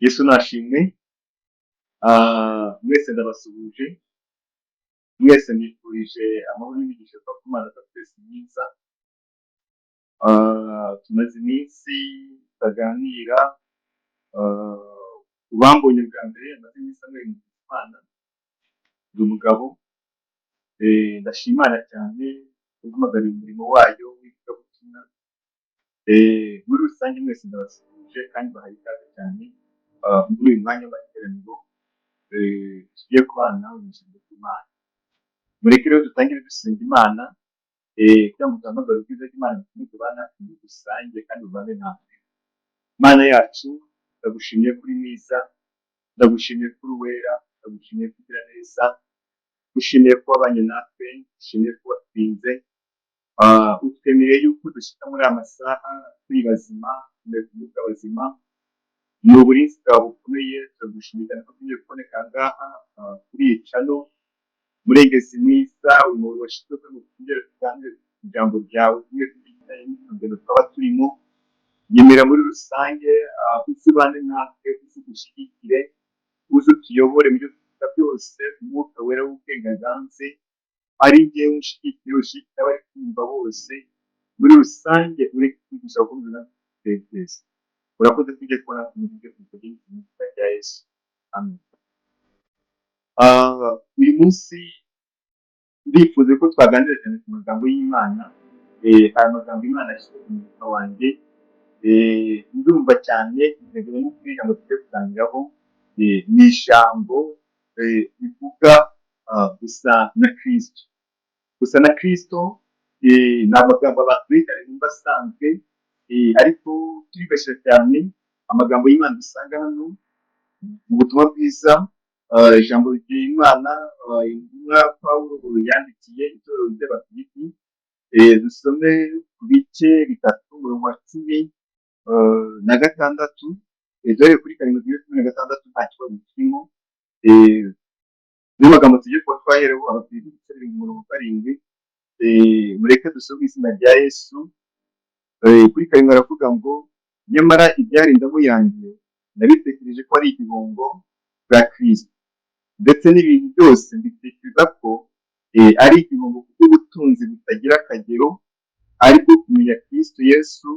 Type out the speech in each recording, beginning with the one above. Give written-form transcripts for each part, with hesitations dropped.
Yesu nashimwe. Mwese ndabasuhuje, mwese nifurije amahoro n'imigisha ava ku Mana twese myiza. Tumaze iminsi tutaganira, ubambonye bwa mbere amaze iminsi amwe mu Imana, ndi umugabo, ndashima Imana cyane guhamagarira umurimo wayo w'ivugabutumwa. Muri rusange mwese ndabasuhuje kandi bahaye ikaze cyane muri uyu mwanya w'amateraniro tugiye kubana nawe mu ijambo ry'Imana. Mureke rero dutangire dusenga Imana kugira ngo duhamagare ubwiza bw'Imana turi kubana muri rusange kandi bubane natwe. Mana yacu, ndagushimiye kuri mwiza, ndagushimiye kuri uwera, ndagushimiye kugira neza, ngushimiye ko wabanye natwe, ngushimiye ko watwinze, utwemereye yuko dushyika muri aya masaha turi bazima, tumeze umwuka bazima. Ni uburinzi bwawe bukomeye, turagushimiye cyane ko tugiye kuboneka aha ngaha kuri iyi cano. Murengezi mwiza, umuntu washyizwe ko tugere tuganire ijambo ryawe, tumwe tugitanye n'urugendo twaba turimo. Nyemera muri rusange uzibane natwe, uzidushyigikire, uze utuyobore mu byo tuvuga byose, umwuka wera w'ubwenge aganze, ari njyewe unshyigikire, ushyigikire abari kumva bose. Muri rusange ureke kwigisha abakomeza natwe twese. Urakoze tujye kubona mu buryo bw'ukuri mu izina rya Yesu. Amen. Uyu munsi ndifuza ko twaganira cyane ku magambo y'Imana. Aya magambo Imana yashyize ku mutima wanjye, ndumva cyane intego y'ijambo tugiye kuganiraho ni ijambo rivuga gusa na Kristo. Gusa na Kristo ni amagambo abantu biga nimba asanzwe, ariko turibeshya cyane amagambo y'Imana dusanga hano mu butumwa bwiza, ijambo ry'Imana intumwa Pawulo yandikiye itorero ry'Abafilipi. Dusome ku bice bitatu umurongo wa 16, dore kuri 7-16 nta kibazo kirimo. Niyo magambo tugiye kuba twahereho Abafilipi ibice 7. Mureke dusome izina rya Yesu. Kuri 7 aravuga ngo nyamara ibyari indamu yanjye nabitekereje ko ari igihombo bwa Kristo, ndetse n'ibintu byose mbitekereza ko ari igihombo cy'ubutunzi butagira akagero, ariko kumenya Kristo Yesu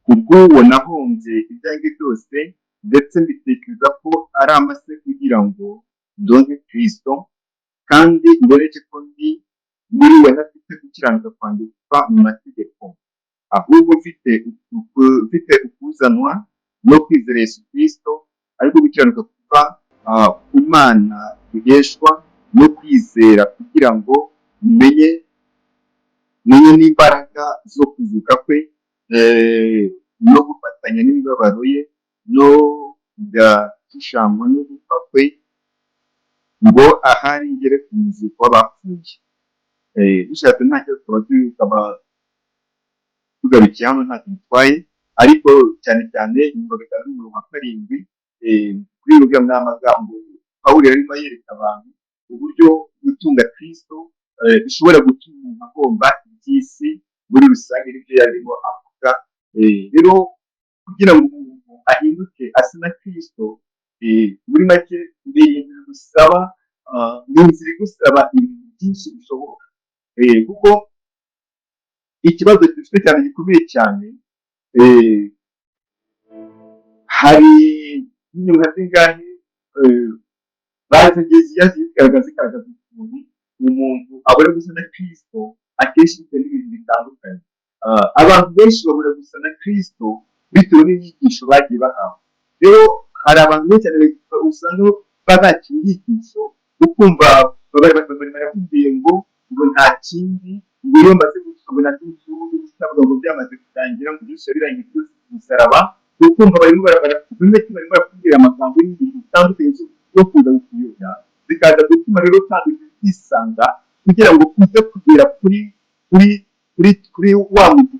kubw'uwo nahombye ibyanjye byose, ndetse mbitekereza ko ari amase kugira ngo ndonke Kristo, kandi mboneke ko ndi muri we ntafite gukiranuka kwanjye kuva mu mategeko, ahubwo mfite ukuzanwa no kwizera Yesu Kristo, ariko gukiranuka kuva ku Mana guheshwa no kwizera, kugira ngo menye n'imbaraga zo kuzuka kwe, no gufatanya n'imibabaro ye, no kugashushanywa no gupfa kwe, ngo ahari ngere ku muzuko w'abapfuye. Bishatse ntacyo tukaba tugarukiye hano, ntacyo bitwaye, ariko cyane cyane imbaga cyane n'umurongo wa 7, kuri ubu ni amagambo Pawulo yarimo yereka abantu uburyo gutunga Kristo bishobora gutuma umuntu agomba iby'isi muri rusange, n'ibyo yarimo avuga. Rero kugira ngo umuntu ahinduke asa na Kristo, muri make ibintu bisaba, ni inzira igusaba ibintu byinshi bishoboka, kuko ikibazo dufite cyane gikomeye cyane, hari inyuma zingahe bazigeze zigaragaza umuntu abura gusa na Kristo, akenshi bitewe n'ibintu bitandukanye. Abantu benshi babura gusa na Kristo bitewe n'inyigisho bagiye bahawe. Rero hari abantu benshi usanga bazakira inyigisho, ukumva barakubwiye ngo nta kindi, ngo iyo mbaze gusoma ngo byamaze kurangira, ngo byose birangiye byose ku musaraba, ukumva barimo barakubwira amagambo y'ibintu bitandukanye yo kuza kuyobya, zikaza gutuma rero kandi kwisanga, kugira ngo uze kugera kuri wa muntu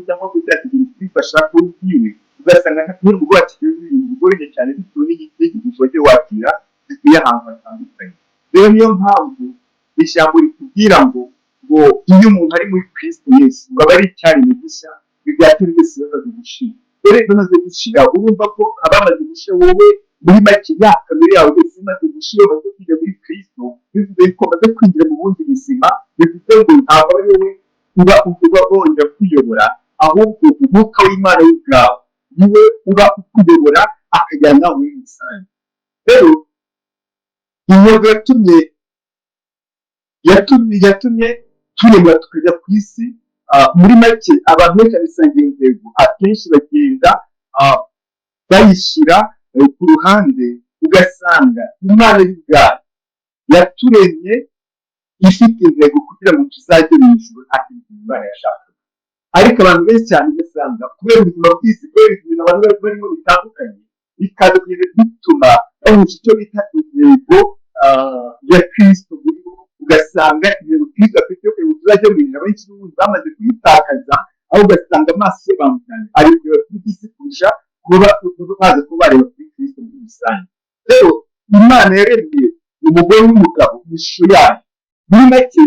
cyangwa kugira kwifasha kuri iwe, ugasanga n'ubwo wakiriye ibintu bigoranye cyane bitewe n'inyigisho wagiye wakira zikwiye ahantu hatandukanye. Rero niyo mpamvu ijambo rikubwira ngo iyo umuntu ari muri Kristo Yesu aba ari icyaremwe gishya, ibyakera byose biba bigushira. dore bamaze gushira urumva ko abamaze gushira wowe muri make ya kamere yawe yose imaze gushira bamaze kujya muri Kristo bivuze ko bamaze kwinjira mu bundi buzima bivuze ngo ntabwo ari wowe uba wongera kwiyobora ahubwo umwuka w'Imana w'ubwawe niwe uba ukuyobora akajyana nawe muri rusange. Rero intego yatumye turemwa tukajya ku isi. Muri make abantu benshi bisangiye intego akenshi bagenda bayishyira ku ruhande, ugasanga Imana y'ubwayo yaturemye ifite intego kugira ngo tuzajye mu ijuru nta kintu Imana yashaka. Ariko abantu benshi cyane ugasanga kubera ubuzima bw'isi, kubera ibintu abantu barimo bitandukanye, bikaza kugenda bituma bahuje icyo bita intego ya Kristo. Ugasanga ibintu Kristo afite yo kugira ngo tuzajye mu ijuru benshi n'ubundi bamaze kuyitakaza, aho ugasanga amaso y'abantu ari kureba kuri isi kurusha kuba baza kuba bareba kuri Kristo muri rusange. Rero Imana yaremye umugore n'umugabo mu ishusho yayo. Muri make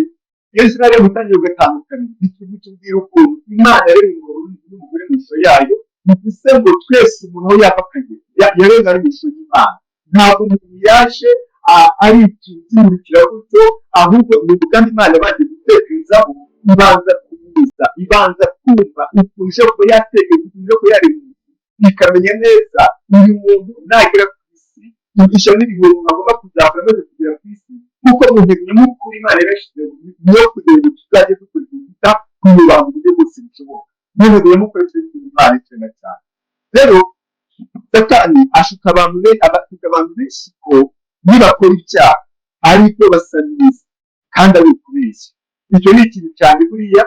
Yesu yari gutangira ugatandukanye ikintu cy'ubwira ukuntu Imana yaremye umugore mu ishusho yayo, bivuze ngo twese umuntu aho yava akagera yaremwe ari mu ishusho y'Imana. Ntabwo umuntu yaje ari ikintu cy'imurikira gutyo, ahubwo ni umugambi Imana yabanje gutekerezaho, ibanza kumwiza, ibanza kumva ukuntu kuba yatekereza, ukuntu kuba yaremye, ikamenya neza uyu muntu nagera ku isi yigisha n'ibintu agomba kuzakora maze kugera ku isi, kuko mu ntego nyamukuru Imana yarashyize niyo kugira ngo tuzajye dukurikira kuyobora mu buryo bwose bushoboka. Niyo ntego nyamukuru Imana icyenda cyane. Rero Satani ashuka abantu benshi ko nibakora icyaha ariko basa neza kandi ari ukubeshya. Icyo ni ikintu cyane buriya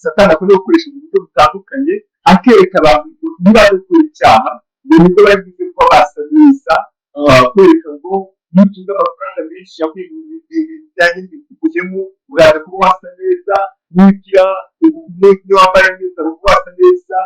Satani akunda gukoresha mu buryo butandukanye, akereka abantu niba bakora icyaha ngo nibwo bari bwize ko basa neza, kwereka ngo nutunga amafaranga menshi yakuye mu bijyanye n'ibikujyemo uraza kuba wasa neza, n'ibyo wambaye neza kuba wasa neza.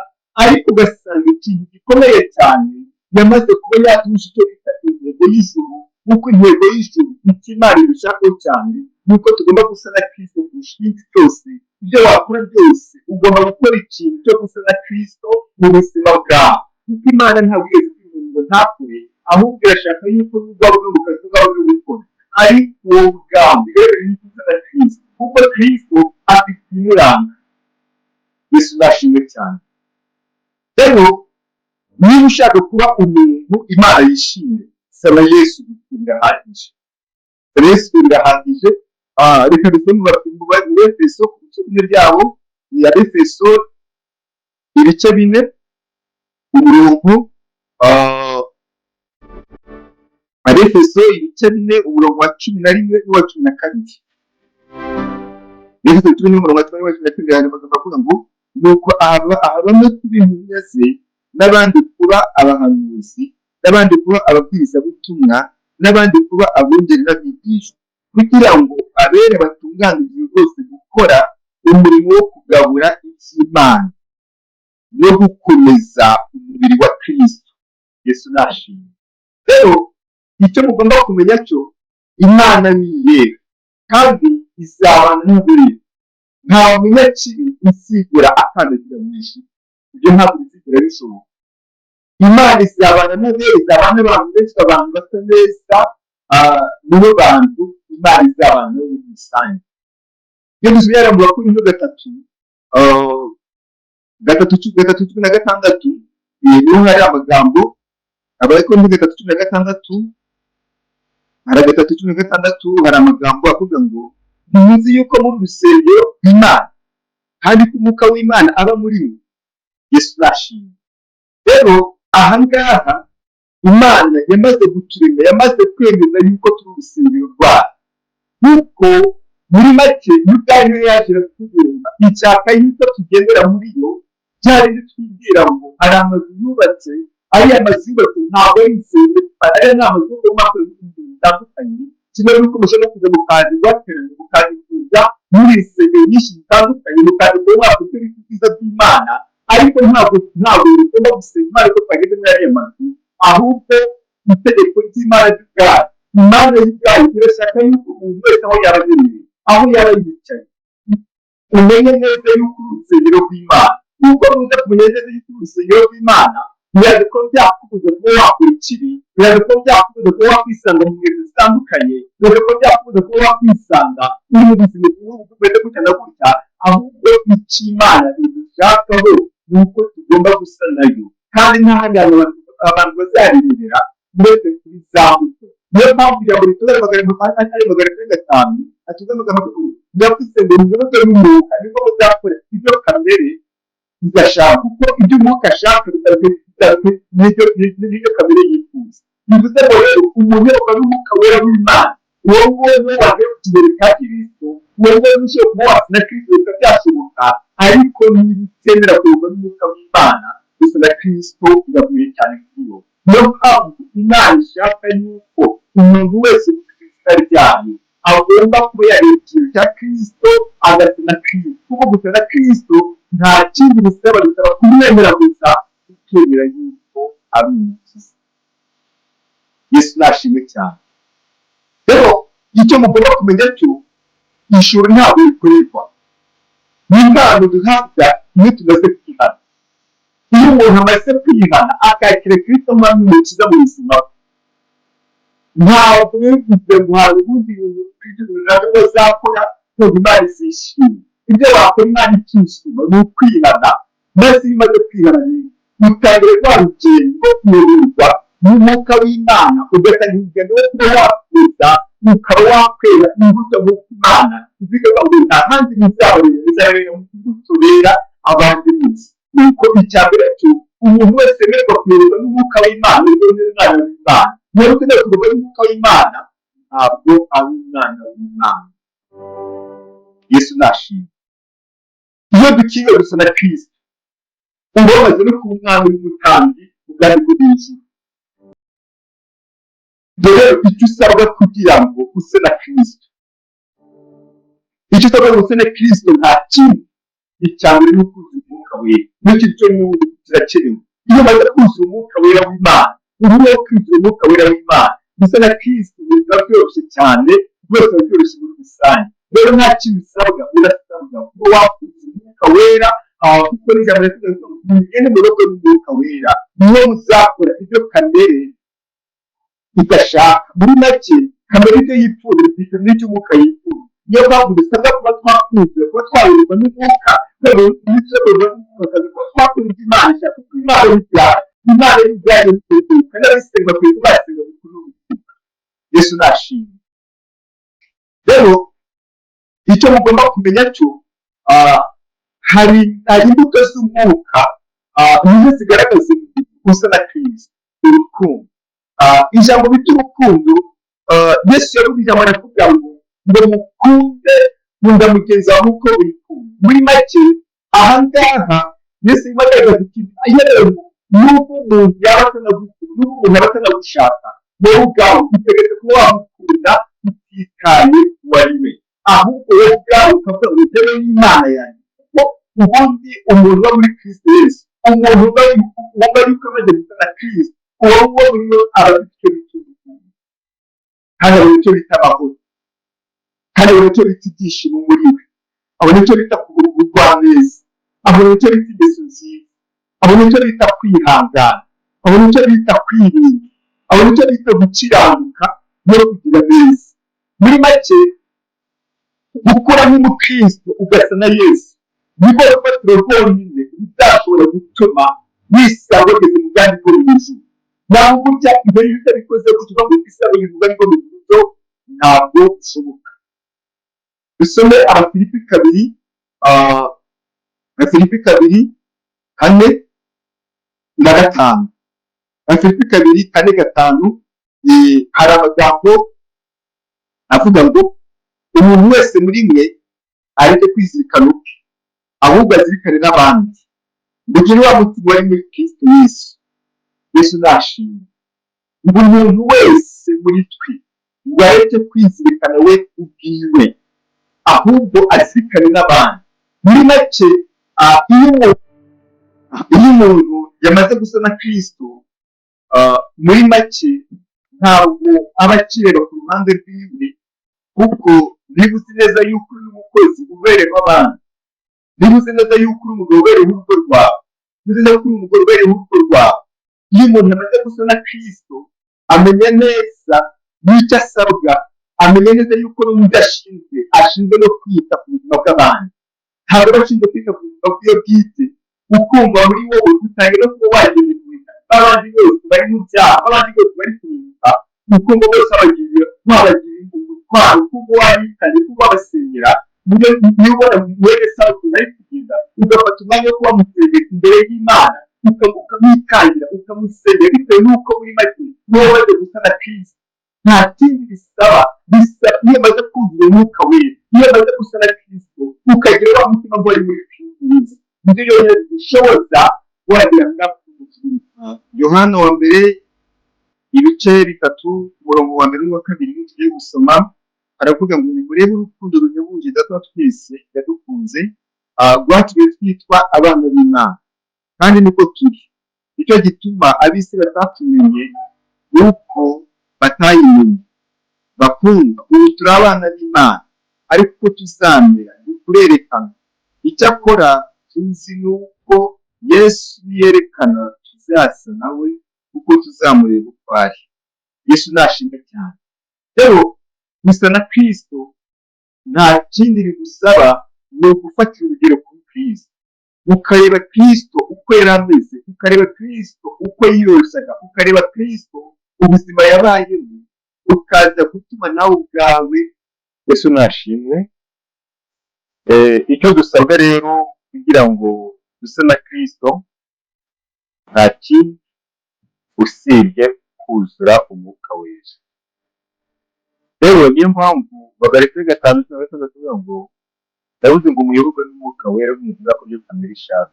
Ariko ugasanga ikintu gikomeye cyane yamaze kuba yatumije icyo bita intego y'ijuru, kuko intego y'ijuru icyo Imana ibishaka cyane nuko tugomba gusa na Kristo kurusha ibindi byose. Ibyo wakora byose ugomba gukora ikintu cyo gusa na Kristo mu buzima bwawe, kuko Imana ntabwo igeze kwiyumva ntakure, ahubwo irashaka yuko ubwawe no mu kazi kawe uri gukora ari wowe ubwawe rero ni gusa na Kristo, kuko Kristo afite imuranga. Yesu nashimwe cyane. Rero niba ushaka kuba umuntu Imana yishimiye, saba Yesu birahagije. Yesu birahagije. Reka dusome mu Efeso ku bice bine byabo, ya Efeso ibice bine umurongo Efeso ibice bine umurongo wa 11 n'uwa 12. Efeso 11 umurongo wa 12 hanyuma bakavuga ngo nuko bamwe kuba intumwa ze, n'abandi kuba abahanuzi, n'abandi kuba ababwirizabutumwa, n'abandi kuba abungeri n'abigisha, kugira ngo abere batunganirizwe rwose gukora umurimo wo kugabura iby'Imana no gukomeza umubiri wa Kristo. Yesu nashimwe. Rero icyo mugomba kumenya cyo, Imana ni yera kandi izabana n'umubiri. Nta munyakibi usigura akandagira mu isi, ibyo ntabwo bisigura bishoboka. Imana izabana n'abera, izabana n'abantu benshi, abantu basa neza, nibo bantu Imana izabana nabo muri rusange. Iyo dusubira mu Bakorinto gatatu cumi na gatandatu, niho hari amagambo. Abakorinto 3:16, hari 3:16 hari amagambo avuga ngo ntuzi yuko muri rusengero Imana kandi ko umwuka w'Imana aba muri mwe. Yesu nashimwe. Rero ahangaha Imana yamaze guturema, yamaze kwemeza yuko turi urusengero rwayo, kuko muri make y'ubwayo yaje kutugenda icyaka y'uko tugendera muri yo. Byari bitwibwira ngo hari amazu yubatse, ari amazu yubatse ntabwo ari insengero, ari amazu yo kubaka ibintu bitandukanye. Kimwe n'uko mushobora kujya mu kazi wateranye mukandikira muri insengero nyinshi zitandukanye, mukandikira mwafite ibyiza by'Imana, ariko ntabwo bigomba gusenga Imana ko twageze muri ariya mazu, ahubwo itegeko ry'Imana ry'ubwayo. Imana y'ubwayo irashaka yuko umuntu wese aho yaba agenewe, aho yaba yicaye, umenye neza yuko urusengero rw'Imana kuko muza kumenya neza yuko urusengero rw'Imana biraza ko byakubuza kuba wakora ikibi, biraza ko byakubuza kuba wakwisanga mu bintu bitandukanye, biraza ko byakubuza kuba wakwisanga uri mu buzima bumeze gutya na gutya, ahubwo icyo Imana idushakaho ni uko tugomba gusa nayo, kandi nta handi hantu abantu bazarebera uretse kuri za mbuto. Niyo mpamvu kugira ngo ritoze ari 500 atuze amagambo ndavuze ngo niba n'umwuka niko muzakora ibyo kamere igashaka, kuko ibyo umwuka ashaka n'ibyo kamere yifuza. Bivuze ngo rero umuntu yoba n'umwuka wera w'Imana, uwo nguwo wagiye ku kigero cya Kristo, uwo nguwo ushobora kuba wasa na Kristo bikaba byashoboka, ariko nibitemera kuyoborwa n'umwuka w'Imana gusa na Kristo biragoye cyane kuri wo. Niyo mpamvu Imana ishaka yuko umuntu wese mu Kristo aryamye agomba kuba yareba ikintu cya Kristo agasa na Kristo, kuko gusa na Kristo nta kindi bisaba kumwemera gusa, ukemera yuko ari umukiza. Yesu nashimwe cyane. Rero icyo mugomba kumenya cyo ishuri ntabwo rikorerwa, ni impano duhabwa iyo tumaze kwihana. Iyo umuntu amaze kwihana akakira Kristo nk'umukiza mu buzima bwe, ntabwo bivuze ngo hari ubundi bintu runaka bazakora ngo Imana izishime. Ibyo wakora Imana ikishima ni ukwihana, maze iyo umaze kwihana utangira rwa rugendo rwo kuyoborwa n'umwuka w'Imana, ugatangira urugendo rwo kuba wakuza ukaba wakwera imbuto nk'uko Imana ivuga ngo nta handi bizabera mu mbuto rera abandi bose. Nuko icya mbere cyo umuntu wese wemererwa kuyoborwa n'umwuka w'Imana, ubwo ni umwana w'Imana. Niba ukeneye kuyoborwa n'umwuka w'Imana, ntabwo ari umwana w'Imana. Yesu nashimwe. Iyo dukinga gusa na Kristo, uba wamaze no kuba umwana w'umutambyi ubwari bw'ijuru. Rero icyo usabwa kugira ngo use na Kristo, icyo usabwa ngo use na Kristo nta kindi, icya mbere ni ukuzuza umwuka wera. N'icyo cyo n'ubundi kirakenewe. Iyo umaze kuzuza umwuka wera w'Imana, uba uri kuzuza umwuka wera w'Imana, gusa na Kristo biba byoroshye cyane, rwose biba byoroshye muri rusange. Rero nta kintu usabwa, urasabwa kuba wakuzuza umwuka wera, kuko n'ijambo rivuga ngo mugende mu rugo rw'umwuka wera, niyo muzakora ibyo kamere igashaka. Muri make kamere ibyo yifuza bifite n'icyo umwuka yifuza. Niyo mpamvu dusabwa kuba twakunze, kuba twayoborwa n'umwuka, kuba twakora ibyo Imana ishaka, kuko Imana y'ibyaha, Imana y'ibyaha y'ibyaha, kandi abayisenga bakwiye kuba basenga bukuru n'ubuzima. Yesu nashimwe. Rero icyo mugomba kumenya cyo, hari imbuto z'umwuka nizo zigaragaza gusa na Kristo, urukundo. Ijambo bita urukundo, Yesu yavuze ijambo aravuga ngo mukunde nkunda mugenzi wawe uko wikunda. Muri make aha ngaha Yesu arimo agaragaza ikintu, n'ubwo umuntu yaba atanagushaka, wowe ubwawe utegetse kuba wamukunda utitaye uwo ari we, ahubwo wowe ubwawe ukavuga ngo bitewe n'Imana yanjye, kuko ubundi umuntu uba muri Kristo Yesu, umuntu uba yuko amaze gusa na Kristo, uwo nguwo muri aba afite icyo bita urukundo, kandi abona icyo bita amahoro, kandi abona icyo bita ibyishimo muri we, abona icyo bita ubugwaneza, abona icyo bita ingeso nziza, abona icyo bita kwihangana, abona icyo bita kwirinda, abona icyo bita gukiranuka no kugira neza. Muri make gukora nk'umukristo ugasa na Yesu niko rufatiro rwonyine bizashobora gutuma wisanga wageze mu bwami bwo mu ijuru. Naho burya ibyo iyo utabikoze kugira ngo wisanga mu bwami bwo mu ijuru ntabwo bishoboka. Dusome Abafilipi 2, Abafilipi 2:4-5. Abafilipi 2:4-5 hari amagambo avuga ngo umuntu wese muri mwe areke kwizirikana ubwe, ahubwo azirikane n'abandi, mugire wa mutima wari muri Kristo Yesu. Yesu nashimwe. Ngo umuntu wese muri twe ngo areke kwizirikana we ubwiwe, ahubwo azirikane n'abandi. Muri make iyo umuntu yamaze gusa na Kristo, muri make ntabwo aba akireba ku ruhande rw'iwe, kuko niba uzi neza yuko uri umukozi ubereye abandi, niba uzi neza yuko uri umugabo ubereye urugo rwawe, uzi neza ko uri umugore ubereye urugo rwawe, iyo umuntu amaze gusa na Kristo amenya neza n'icyo asabwa, amenya neza yuko n'undi ashinzwe no kwita ku buzima bw'abantu, ntabwo aba ashinzwe kwita ku buzima bw'iyo bwite, ukumva muri wowe utangira no kuba wagenera abandi bose bari mu byaha, abandi bose bari kunyuka, ukumva bose wabagirira umutwaro, ukumva wabitanye, ukumva wabasenyera, niyo ubona mwene sawa ari kugenda ugafata umwanya wo kubamusengera imbere y'Imana, ukamwitangira ukamusengera bitewe n'uko muri make niba waje gusa na Kristo. Nta kindi bisaba iyo amaze kumvira umwuka wera, iyo amaze gusa na Kristo ukagira wa mutima ngo ari muri Kristo, nibyo yonyine bishoboza wagira ngo Yohana wa mbere ibice 3 umurongo wa 1 n'uwa 2 tugiye gusoma, aravuga ngo nimurebe urukundo runyabuje Data twese yadukunze, rwatumye twitwa abana b'Imana, kandi niko turi. Nicyo gituma ab'isi batatumenye nuko batayimenye. Bakunda, ubu turi abana b'Imana, ariko uko tuzamera ntikurerekana. Icyakora tuzi nuko Yesu niyerekana tuzasa nawe kuko tuzamureba uko ari. Yesu nashimwe cyane. Rero gusa na Kristo nta kindi bigusaba, ni ugufatira urugero kuri Kristo, ukareba Kristo uko yari ameze, ukareba Kristo uko yiyoroshyaga, ukareba Kristo ubuzima yabayemo, ukaza gutuma nawe ubwawe. Yesu nashimwe. Icyo dusabwa rero kugira ngo duse na Kristo nta kindi usibye kuzura umwuka wera. Rero niyo mpamvu Bagalati 5:6 ngo ndavuze ngo umuyoborwa n'umwuka wera mwiza kuryo kamere ishaka.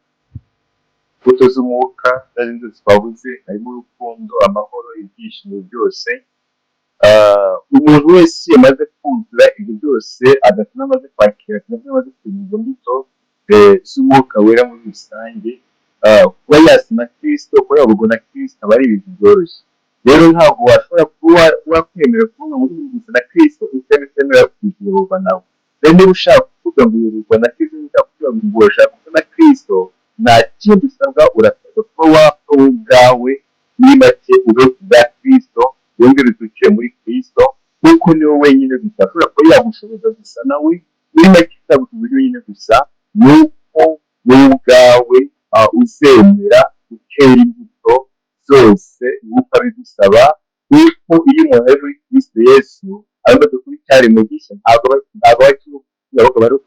Imbuto z'umwuka n'izindi twavuze harimo urukundo, amahoro, ibyishimo byose. Umuntu wese yamaze kuzura ibyo byose, agatuma amaze kwakira, agatuma amaze kugira imbuto z'umwuka wera muri rusange, kuba yasa na Kristo, kuba yabona Kristo aba ari ibintu byoroshye. Rero ntabwo washobora kuba wakwemera kuvuga ngo uri na Kristo utemera kuyoborwa nawe. Rero niba ushaka kuvuga ngo uyoborwa na Kristo, ushaka kuvuga ngo urashaka kuba na Kristo, nta kindi usabwa, urasabwa kuba wapfa wowe ubwawe, muri make ube bwa Kristo, wongere utukiye muri Kristo, kuko niwe wenyine gusa ashobora kuba yagushoboza gusa nawe. Muri make isabukuru wenyine gusa nuko wowe ubwawe uzemera ukera imbuto zose nk'uko bidusaba, kuko iyo umuntu ari muri Kristo Yesu amaze kuba icyaremwe gishya, ntabwo bari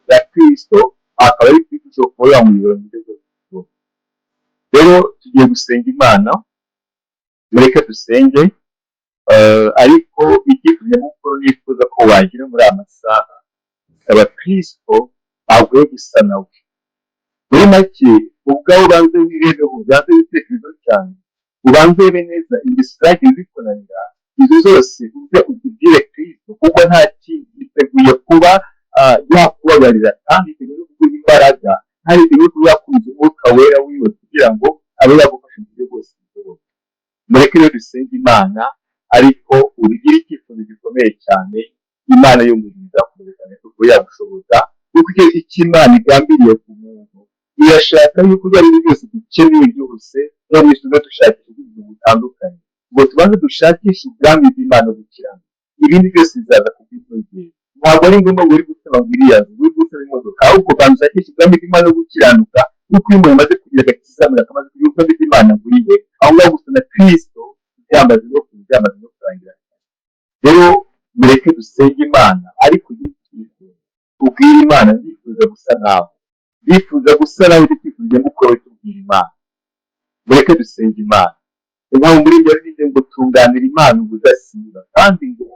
bwa Kristo, akaba ari Kristo kuba yamuyobora mu buryo bwose. Rero tugiye gusenga Imana, mureke dusenge. Ariko icyifuzo nyamukuru nifuza ko wagira muri aya masaha, aba Kristo aguye gusa nawe. Muri make ubwawe ubanze wirebeho, ubanze witekerezo cyane, ubanze urebe neza ingeso zagiye zikunanira, izo zose uze uzibwire Kristo, kuko nta kindi yiteguye kuba yakubabarira, kandi yiteguye no kuguha imbaraga, kandi yiteguye kuba yakuza umwuka wera wiwe kugira ngo abe yagufasha mu buryo bwose bushoboka. Mureke rero dusenge Imana, ariko urugire icyifuzo gikomeye cyane, Imana yo mu ijuru izakomeza kuko yagushoboza, kuko icyo Imana igambiriye ku muntu, irashaka yuko ibyo ari byo byose dukeneye byose, none tuba dushakisha ubuzima butandukanye, ngo tubanze dushakishe ubwami bw'Imana bukiranuka, ibindi byose bizaza kubw'ibyo. Ntabwo ari ngombwa ngo uri gusaba miliyari, uri gusaba imodoka, ahubwo kandi ushakisha ubwami bw'Imana bukiranuka, kuko iyo umuntu amaze kugira agakiza, akamaze kugira ubwami bw'Imana muri we, aho ngaho gusa na Kristo byamaze no kurangira. Rero mureke dusenge Imana, ariko tubwire Imana ndifuza gusa nawe, ndifuza gusa nawe, ndifuza gukora tubwire Imana. Mureke dusenge Imana. Impamvu muri ibyo ari ngo tunganira Imana ubudasiba, kandi ngo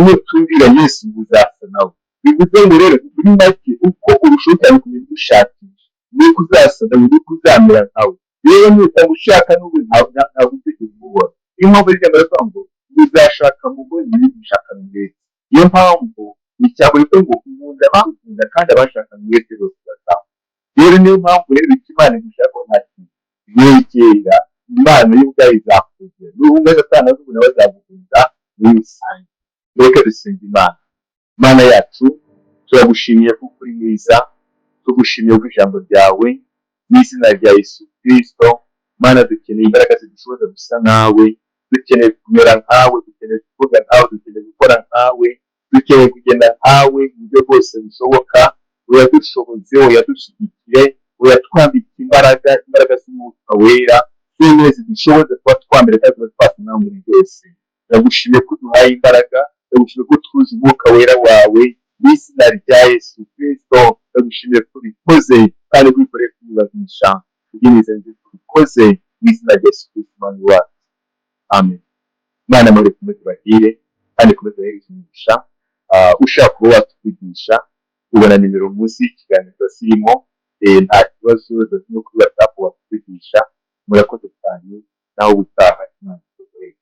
nutumvira Yesu uzasa nawe. Bivuze ngo rero muri make uko urushaho cyane kumenya ushakisha, nuko uzasa nawe, nuko uzamera nkawe. Rero nutagushaka n'ubu ntabwo utekereza umubona. Niyo mpamvu ari ry'amaraso ngo uzashaka mubone ibindi ushaka mwese. Niyo mpamvu icyago rito ngo ukunda abakunda kandi abashaka mwese bose bataha. Rero niyo mpamvu rero icyo Imana igishaka nta kintu yegera, Imana y'ubwayo izakuza, n'ubwo Satani n'ubu nawe azagukunda muri rusange. Reka dusenge Imana. Imana yacu turagushimiye kuko uri mwiza, tugushimiye ku ijambo ryawe mu izina rya Yesu Kristo. Mana, dukeneye imbaraga zidushoboza gusa nkawe, dukeneye kumera nkawe, dukeneye kuvuga nkawe, dukeneye gukora nkawe, dukeneye kugenda nkawe mu buryo bwose bushoboka. Uyadushoboze, uyadushyigikire, uyatwambike imbaraga z'umwuka wera, zimwe zidushoboza kuba twambere kandi tuba twasa nawe muri byose. Ndagushimiye ko uduhaye imbaraga, ndagushimiye ko twuze umwuka wera wawe mu izina rya Yesu Kristo. Ndagushimiye ko ubikoze kandi ko ubikoreye kubibagisha kubw'ineza nziza ubikoze mu izina rya Yesu Kristo umwami wacu. Amen. Imana muri kumwe tubahire kandi kumwe tubahereze umugisha. Ushaka kuba watwigisha ubona nimero munsi y'ikiganiro kirimo, nta kibazo no kuri WhatsApp watwigisha. Murakoze cyane nawe utaha Imana ikubereye.